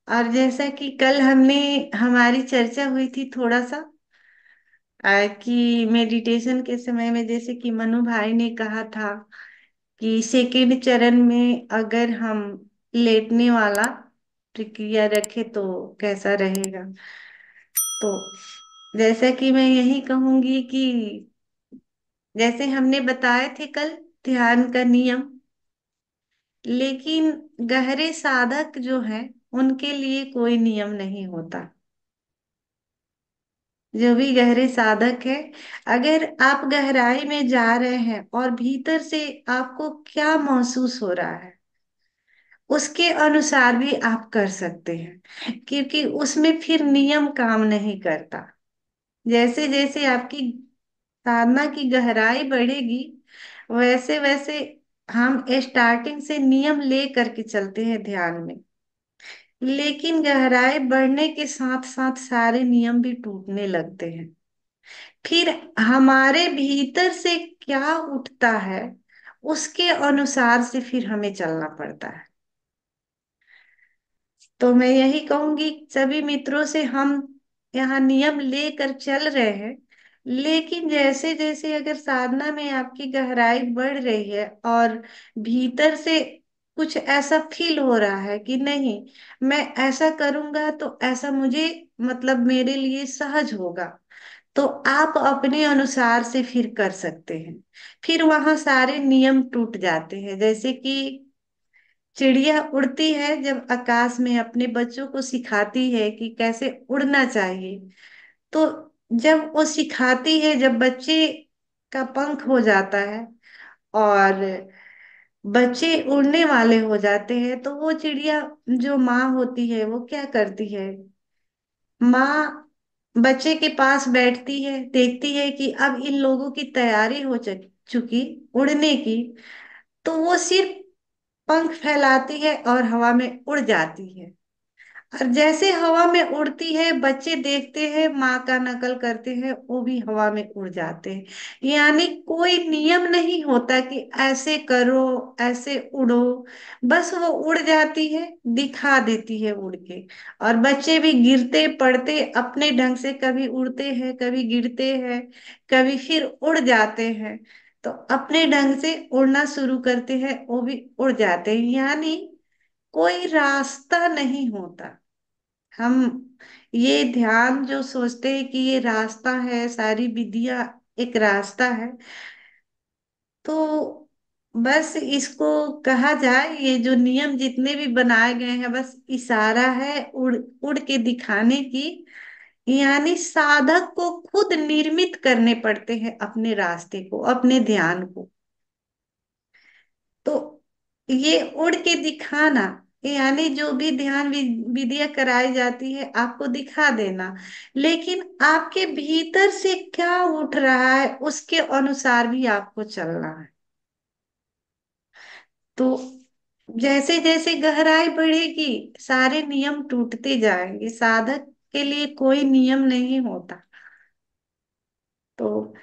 और जैसा कि कल हमने हमारी चर्चा हुई थी थोड़ा सा कि मेडिटेशन के समय में जैसे कि मनु भाई ने कहा था कि सेकंड चरण में अगर हम लेटने वाला प्रक्रिया रखे तो कैसा रहेगा। तो जैसा कि मैं यही कहूंगी कि जैसे हमने बताए थे कल ध्यान का नियम, लेकिन गहरे साधक जो हैं उनके लिए कोई नियम नहीं होता। जो भी गहरे साधक है, अगर आप गहराई में जा रहे हैं और भीतर से आपको क्या महसूस हो रहा है उसके अनुसार भी आप कर सकते हैं, क्योंकि उसमें फिर नियम काम नहीं करता। जैसे जैसे आपकी साधना की गहराई बढ़ेगी, वैसे वैसे हम स्टार्टिंग से नियम ले करके चलते हैं ध्यान में, लेकिन गहराई बढ़ने के साथ साथ सारे नियम भी टूटने लगते हैं। फिर हमारे भीतर से क्या उठता है उसके अनुसार से फिर हमें चलना पड़ता है। तो मैं यही कहूंगी सभी मित्रों से, हम यहाँ नियम लेकर चल रहे हैं, लेकिन जैसे जैसे अगर साधना में आपकी गहराई बढ़ रही है और भीतर से कुछ ऐसा फील हो रहा है कि नहीं, मैं ऐसा करूंगा तो ऐसा मुझे मतलब मेरे लिए सहज होगा, तो आप अपने अनुसार से फिर कर सकते हैं। फिर वहां सारे नियम टूट जाते हैं। जैसे कि चिड़िया उड़ती है, जब आकाश में अपने बच्चों को सिखाती है कि कैसे उड़ना चाहिए, तो जब वो सिखाती है, जब बच्चे का पंख हो जाता है और बच्चे उड़ने वाले हो जाते हैं, तो वो चिड़िया जो माँ होती है वो क्या करती है, माँ बच्चे के पास बैठती है, देखती है कि अब इन लोगों की तैयारी हो चुकी उड़ने की, तो वो सिर्फ पंख फैलाती है और हवा में उड़ जाती है। और जैसे हवा में उड़ती है, बच्चे देखते हैं माँ का नकल करते हैं, वो भी हवा में उड़ जाते हैं। यानी कोई नियम नहीं होता कि ऐसे करो, ऐसे उड़ो, बस वो उड़ जाती है, दिखा देती है उड़ के। और बच्चे भी गिरते पड़ते अपने ढंग से, कभी उड़ते हैं, कभी गिरते हैं, कभी फिर उड़ जाते हैं, तो अपने ढंग से उड़ना शुरू करते हैं, वो भी उड़ जाते हैं। यानी कोई रास्ता नहीं होता। हम ये ध्यान जो सोचते हैं कि ये रास्ता है, सारी विधियां एक रास्ता है, तो बस इसको कहा जाए ये जो नियम जितने भी बनाए गए हैं बस इशारा है उड़ उड़ के दिखाने की। यानी साधक को खुद निर्मित करने पड़ते हैं अपने रास्ते को, अपने ध्यान को। तो ये उड़ के दिखाना, यानी जो भी ध्यान विधियां कराई जाती है आपको दिखा देना, लेकिन आपके भीतर से क्या उठ रहा है उसके अनुसार भी आपको चलना है। तो जैसे जैसे गहराई बढ़ेगी सारे नियम टूटते जाएंगे, साधक के लिए कोई नियम नहीं होता। तो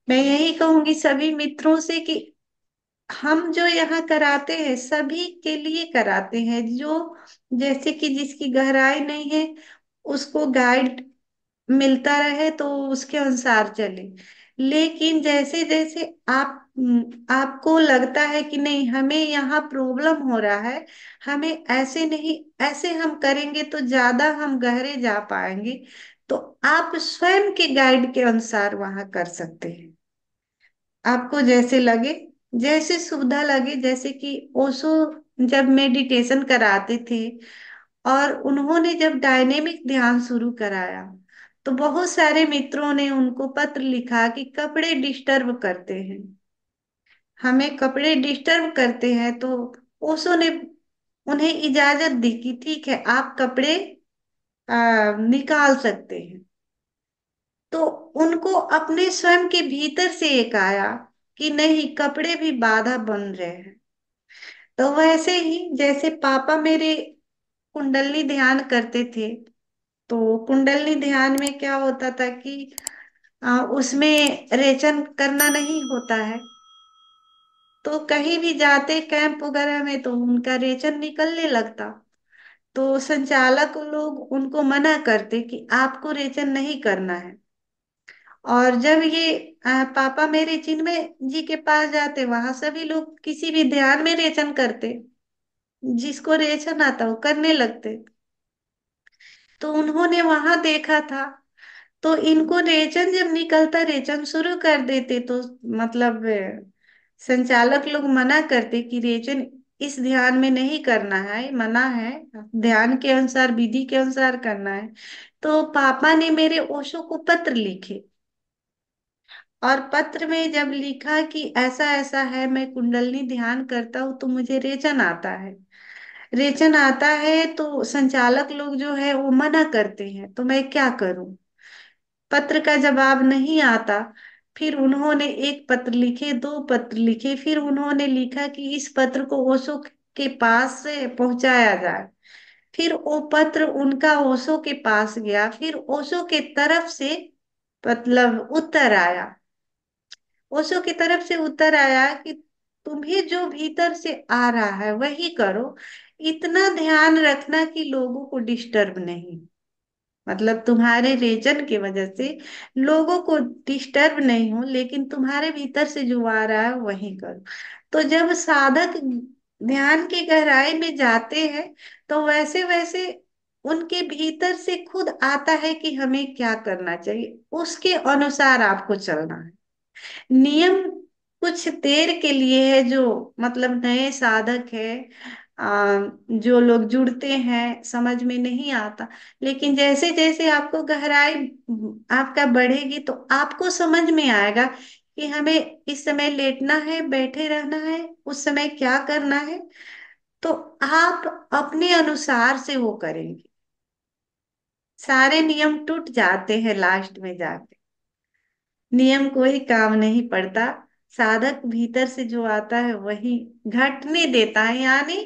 मैं यही कहूंगी सभी मित्रों से कि हम जो यहाँ कराते हैं सभी के लिए कराते हैं, जो जैसे कि जिसकी गहराई नहीं है उसको गाइड मिलता रहे तो उसके अनुसार चले। लेकिन जैसे जैसे आपको लगता है कि नहीं हमें यहाँ प्रॉब्लम हो रहा है, हमें ऐसे नहीं, ऐसे हम करेंगे तो ज्यादा हम गहरे जा पाएंगे, तो आप स्वयं के गाइड के अनुसार वहां कर सकते हैं। आपको जैसे लगे, जैसे सुविधा लगे। जैसे कि ओशो जब मेडिटेशन कराते थे और उन्होंने जब डायनेमिक ध्यान शुरू कराया, तो बहुत सारे मित्रों ने उनको पत्र लिखा कि कपड़े डिस्टर्ब करते हैं, हमें कपड़े डिस्टर्ब करते हैं। तो ओशो ने उन्हें इजाजत दी कि ठीक है आप कपड़े निकाल सकते हैं। तो उनको अपने स्वयं के भीतर से एक आया कि नहीं, कपड़े भी बाधा बन रहे हैं। तो वैसे ही जैसे पापा मेरे कुंडली ध्यान करते थे, तो कुंडली ध्यान में क्या होता था कि उसमें रेचन करना नहीं होता है, तो कहीं भी जाते कैंप वगैरह में तो उनका रेचन निकलने लगता। तो संचालक लोग उनको मना करते कि आपको रेचन नहीं करना है। और जब ये पापा मेरे चिन्मय जी के पास जाते, वहां सभी लोग किसी भी ध्यान में रेचन करते, जिसको रेचन आता वो करने लगते। तो उन्होंने वहां देखा था, तो इनको रेचन जब निकलता रेचन शुरू कर देते, तो मतलब संचालक लोग मना करते कि रेचन इस ध्यान में नहीं करना है, मना है, ध्यान के अनुसार विधि के अनुसार करना है। तो पापा ने मेरे ओशो को पत्र लिखे, और पत्र में जब लिखा कि ऐसा ऐसा है, मैं कुंडलनी ध्यान करता हूँ तो मुझे रेचन आता है, रेचन आता है, तो संचालक लोग जो है वो मना करते हैं, तो मैं क्या करूं। पत्र का जवाब नहीं आता। फिर उन्होंने एक पत्र लिखे, दो पत्र लिखे, फिर उन्होंने लिखा कि इस पत्र को ओशो के पास से पहुंचाया जाए। फिर वो पत्र उनका ओशो के पास गया, फिर ओशो के तरफ से मतलब उत्तर आया। ओशो की तरफ से उत्तर आया कि तुम्हें जो भीतर से आ रहा है वही करो, इतना ध्यान रखना कि लोगों को डिस्टर्ब नहीं, मतलब तुम्हारे रीजन की वजह से लोगों को डिस्टर्ब नहीं हो, लेकिन तुम्हारे भीतर से जो आ रहा है वही करो। तो जब साधक ध्यान की गहराई में जाते हैं, तो वैसे वैसे उनके भीतर से खुद आता है कि हमें क्या करना चाहिए, उसके अनुसार आपको चलना है। नियम कुछ देर के लिए है, जो मतलब नए साधक है, जो लोग जुड़ते हैं समझ में नहीं आता, लेकिन जैसे जैसे आपको गहराई आपका बढ़ेगी तो आपको समझ में आएगा कि हमें इस समय लेटना है, बैठे रहना है, उस समय क्या करना है। तो आप अपने अनुसार से वो करेंगे, सारे नियम टूट जाते हैं लास्ट में जाके, नियम कोई काम नहीं पड़ता, साधक भीतर से जो आता है वही घटने देता है। यानी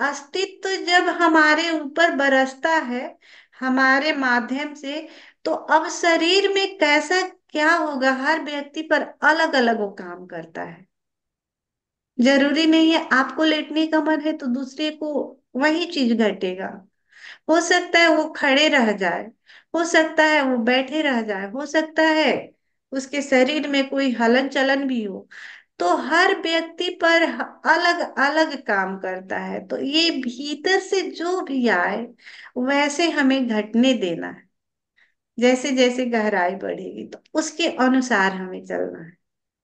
अस्तित्व जब हमारे ऊपर बरसता है हमारे माध्यम से, तो अब शरीर में कैसा क्या होगा, हर व्यक्ति पर अलग अलग वो काम करता है। जरूरी नहीं है आपको लेटने का मन है तो दूसरे को वही चीज घटेगा। हो सकता है वो खड़े रह जाए, हो सकता है वो बैठे रह जाए, हो सकता है उसके शरीर में कोई हलन चलन भी हो। तो हर व्यक्ति पर अलग अलग काम करता है, तो ये भीतर से जो भी आए वैसे हमें घटने देना है। जैसे जैसे गहराई बढ़ेगी तो उसके अनुसार हमें चलना है,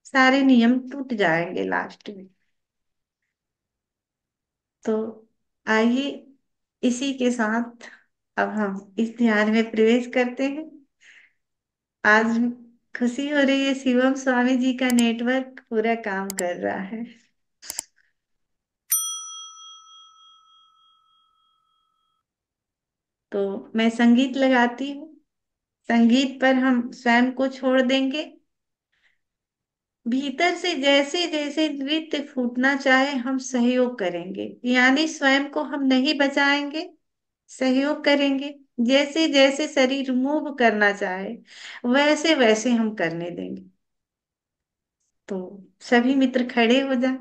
सारे नियम टूट जाएंगे लास्ट में। तो आइए इसी के साथ अब हम इस ध्यान में प्रवेश करते हैं। आज खुशी हो रही है, शिवम स्वामी जी का नेटवर्क पूरा काम कर रहा है। तो मैं संगीत लगाती हूँ, संगीत पर हम स्वयं को छोड़ देंगे। भीतर से जैसे जैसे नृत्य फूटना चाहे हम सहयोग करेंगे, यानी स्वयं को हम नहीं बचाएंगे, सहयोग करेंगे। जैसे जैसे शरीर मूव करना चाहे वैसे वैसे हम करने देंगे। तो सभी मित्र खड़े हो जाएं।